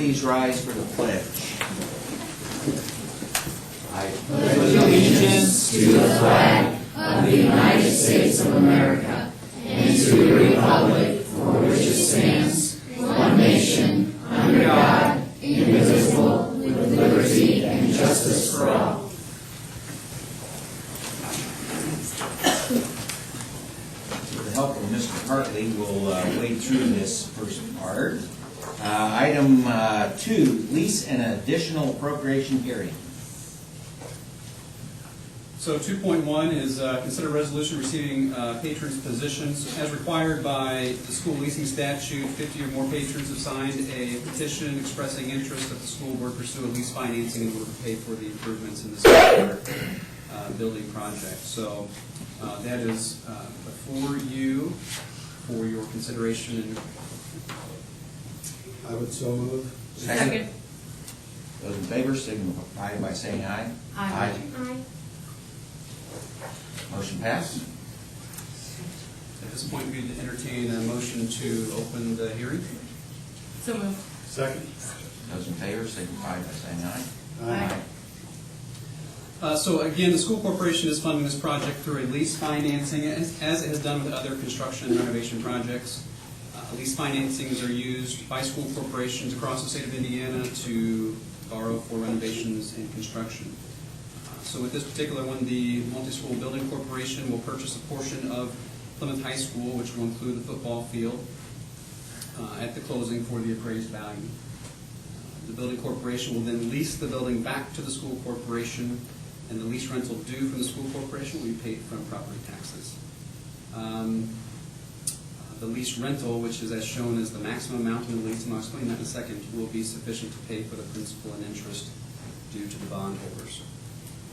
please rise for the pledge? I pledge allegiance to the flag of the United States of America and to the republic for which it stands, one nation, under God, indivisible, with liberty and justice for all. With the help of Mr. Hartley, we'll wade through this first part. Item 2, lease and additional appropriation hearing. So 2.1 is consider resolution receiving patrons' positions. As required by the school leasing statute, 50 or more patrons have signed a petition expressing interest that the school board pursue a lease financing in order to pay for the improvements in the school building project. So that is before you for your consideration. And I would so move. Second. Those in favor signify by saying aye. Aye. Motion passed. at this point, we'd entertain a motion to open the hearing. So moved. Second. Those in favor signify by saying aye. Aye. So again, the school corporation is funding this project through a lease financing, as it has done with other construction and renovation projects. Lease financings are used by school corporations across the state of Indiana to borrow for renovations and construction. So with this particular one, the Multi-School Building Corporation will purchase a portion of Plymouth High School, which will include the football field, at the closing for the appraised value. The building corporation will then lease the building back to the school corporation, and the lease rental due from the school corporation will be paid from property taxes. The lease rental, which is as shown as the maximum amount in the lease, and I'll explain that in a second, will be sufficient to pay for the principal and interest due to the bondholders.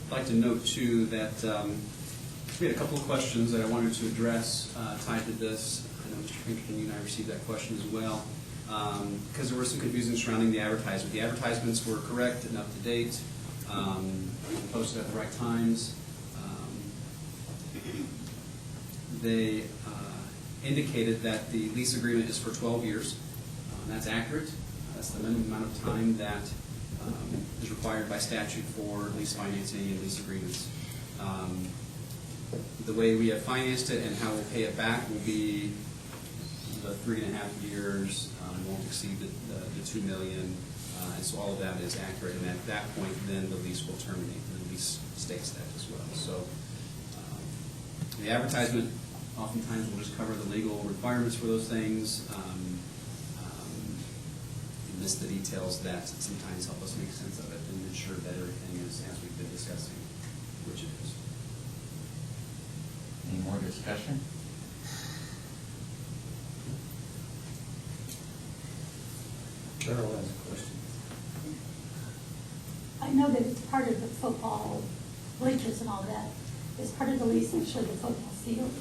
I'd like to note, too, that we had a couple of questions that I wanted to address tied to this. I know Mr. Pinkerton, you and I received that question as well, because there was some confusion surrounding the advertisement. The advertisements were correct and up to date, posted at the right times. They indicated that the lease agreement is for 12 years. That's accurate. That's the minimum amount of time that is required by statute for lease financing and lease agreements. The way we have financed it and how we'll pay it back will be the 3.5 years, won't exceed the $2 million, and so all of that is accurate. And at that point, then the lease will terminate, and the lease states that as well. So the advertisement oftentimes will just cover the legal requirements for those things. Miss the details that sometimes help us make sense of it and ensure that everything is as we've been discussing, which it is. Any more discussion? Carol has a question. I know that it's part of the football bleachers and all that. It's part of the lease actually the football field.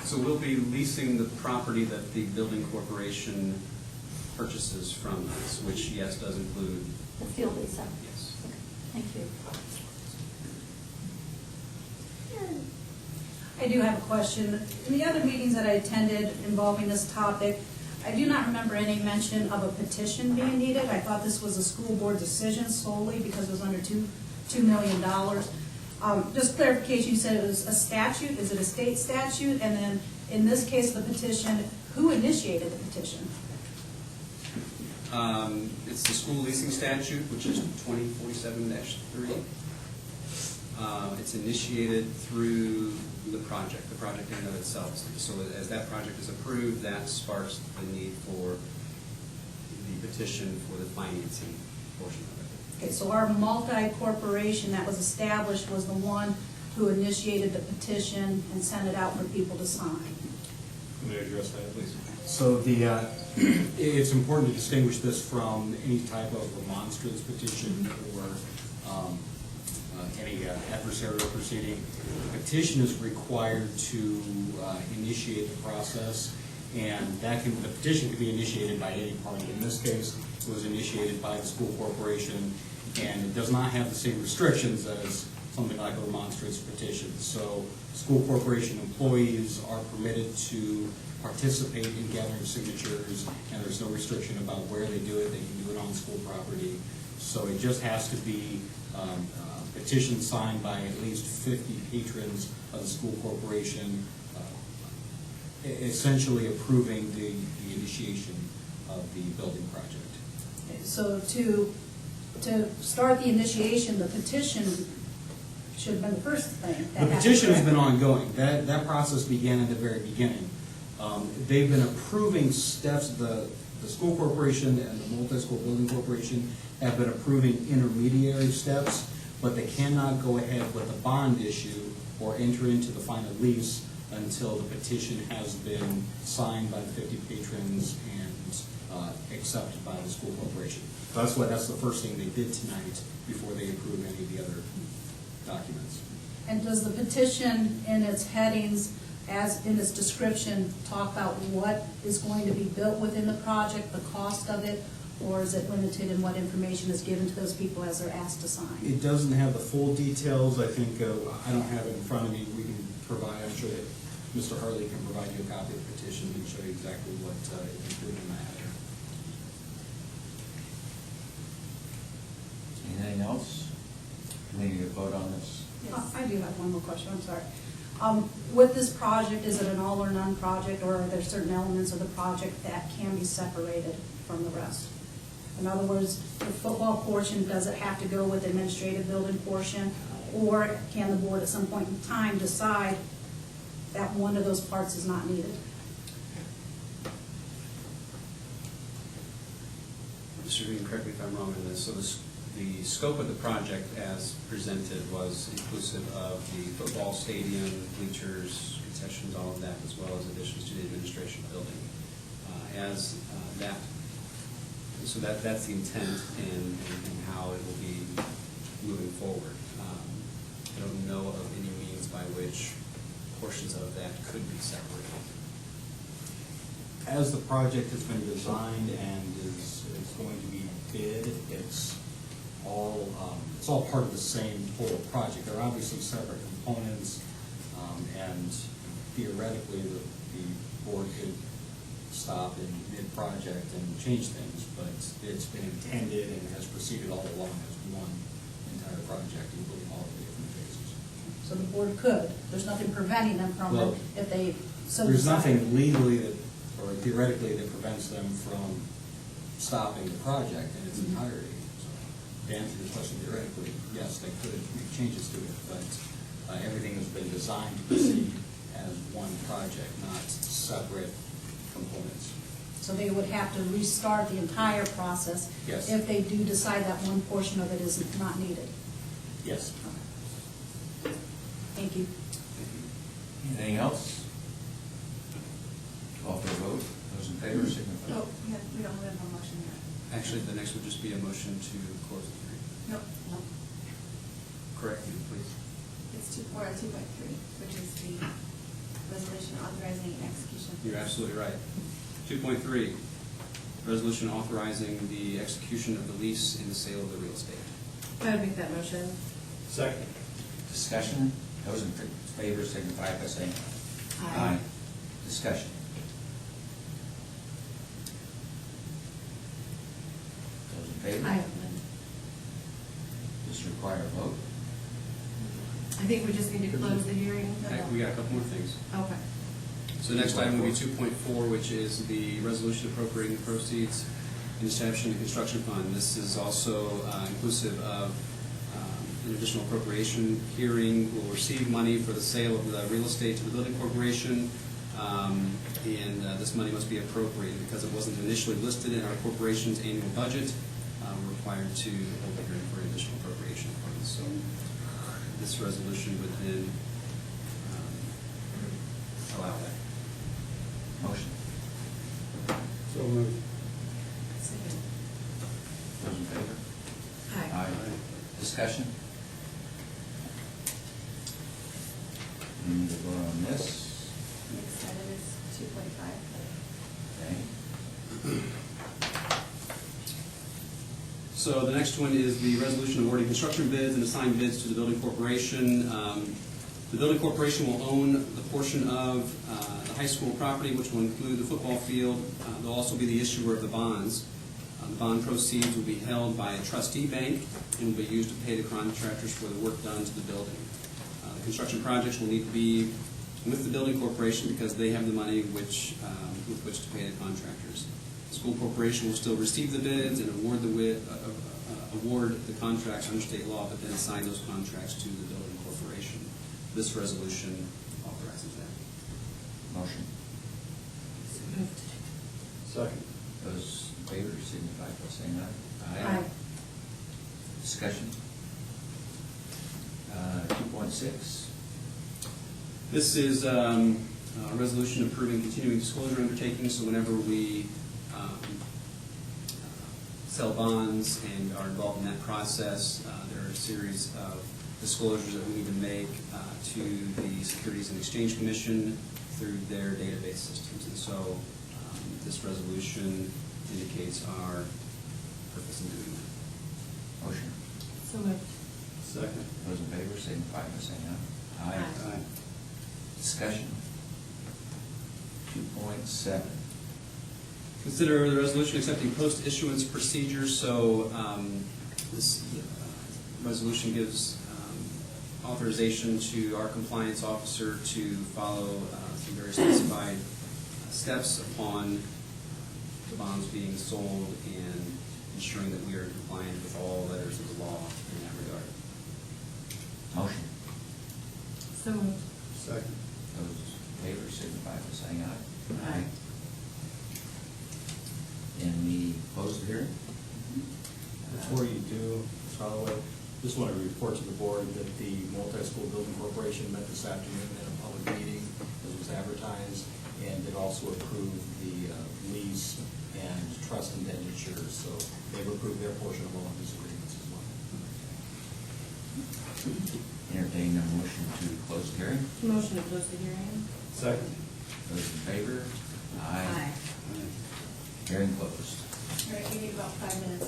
So we'll be leasing the property that the building corporation purchases from us, which, yes, does include. The field itself. Yes. Okay. Thank you. I do have a question. In the other meetings that I attended involving this topic, I do not remember any mention of a petition being needed. I thought this was a school board decision solely because it was under $2 million. Just clarification, you said it was a statute. Is it a state statute? And then in this case, the petition, who initiated the petition? It's the school leasing statute, which is 2047-3. It's initiated through the project in and of itself. So as that project is approved, that sparks the need for the petition for the financing portion of it. Okay, so our multi-corporation that was established was the one who initiated the petition and sent it out for people to sign. May I address that, please? So it's important to distinguish this from any type of remonstrance petition or any adversarial proceeding. A petition is required to initiate the process, and the petition can be initiated by any party. In this case, it was initiated by the school corporation, and it does not have the same restrictions as something like a remonstrance petition. So school corporation employees are permitted to participate in gathering signatures, and there's no restriction about where they do it. They can do it on school property. So it just has to be a petition signed by at least 50 patrons of the school corporation, essentially approving the initiation of the building project. So to start the initiation, the petition should have been the first thing. The petition has been ongoing. That process began at the very beginning. They've been approving steps. The school corporation and the multi-school building corporation have been approving intermediary steps, but they cannot go ahead with a bond issue or enter into the final lease until the petition has been signed by the 50 patrons and accepted by the school corporation. That's the first thing they did tonight before they approve any of the other documents. And does the petition in its headings, as in its description, talk about what is going to be built within the project, the cost of it, or is it limited in what information is given to those people as they're asked to sign? It doesn't have the full details. I think, I don't have it in front of me. We can provide, I'm sure that Mr. Harley can provide you a copy of the petition and show you exactly what is included in that. Anything else? We need to vote on this. I do have one more question, I'm sorry. With this project, is it an all or none project, or are there certain elements of the project that can be separated from the rest? In other words, the football portion, does it have to go with the administrative building portion, or can the board at some point in time decide that one of those parts is not needed? Mr. Green, correct me if I'm wrong in this. So the scope of the project as presented was inclusive of the football stadium, bleachers, concessions, all of that, as well as additions to the administration building. So that's the intent and how it will be moving forward. I don't know of any means by which portions of that could be separated. As the project has been designed and is going to be bid, it's all part of the same total project. They're obviously separate components, and theoretically the board could stop in mid-project and change things, but it's been intended and has proceeded all along as one entire project, including all of the different phases. So the board could, there's nothing preventing them from Well, it if they so There's decide. nothing legally or theoretically that prevents them from stopping the project in its entirety. So, to answer your question theoretically, yes, they could make changes to it, but everything has been designed to proceed as one project, not separate components. So they would have to restart the entire process Yes. if they do decide that one portion of it is not needed. Yes. Thank you. Anything else? Call for a vote. Those in favor signify. No, we don't have a motion yet. Actually, the next would just be a motion to close the hearing. No, Correct me, please. we're at 2.3, which is the resolution authorizing execution. You're absolutely right. 2.3, resolution authorizing the execution of the lease and the sale of the real estate. I would make that motion. Second. Discussion. Those in favor signify by saying Aye. Discussion. Those in favor? Aye. This require a vote. I think we just need to close the hearing. We got a couple more things. Okay. So the next item will be 2.4, which is the resolution appropriating the proceeds and establishing a construction fund. This is also inclusive of an additional appropriation hearing. We'll receive money for the sale of the real estate to the building corporation, and this money must be appropriated because it wasn't initially listed in our corporation's annual budget. We're required to hold a hearing for additional appropriation funds. So this resolution would then allow that. Motion. So moved. Second. Those in favor? Aye. Discussion. We need to vote on this. Next item is 2.5. Okay. So the next one is the resolution awarding construction bids and assigning bids to the building corporation. The building corporation will own the portion of the high school property, which will include the football field. They'll also be the issuer of the bonds. The bond proceeds will be held by a trustee bank and will be used to pay the contractors for the work done to the building. The construction projects will need to be with the building corporation because they have the money with which to pay the contractors. The school corporation will still receive the bids and award the contracts under state law, but then assign those contracts to the building corporation. This resolution authorizes that. Motion. Second. Those in favor signify by saying aye. Aye. Discussion. 2.6. This is a resolution approving continuing disclosure undertakings, so whenever we sell bonds and are involved in that process, there are a series of disclosures that we need to make to the Securities and Exchange Commission through their database systems. And so this resolution indicates our purpose in doing that. Motion. So moved. Second. Those in favor signify by saying aye. Aye. Discussion. 2.7. Consider the resolution accepting post-issuance procedures. So this resolution gives authorization to our compliance officer to follow some very specified steps upon the bonds being sold and ensuring that we are compliant with all letters of the law in that regard. Motion. So moved. Second. Those in favor signify by saying aye. Aye. And we close the hearing? Before you do, Ms. Holloway, just want to report to the board that the Multi-School Building Corporation met this afternoon in a public meeting, as was advertised, and it also approved the lease and trust indentures, so they've approved their portion of all of these agreements as well. Entertain a motion to close the hearing. Motion to close the hearing. Second. Those in favor? Aye. Hearing closed. All right, we need about 5 minutes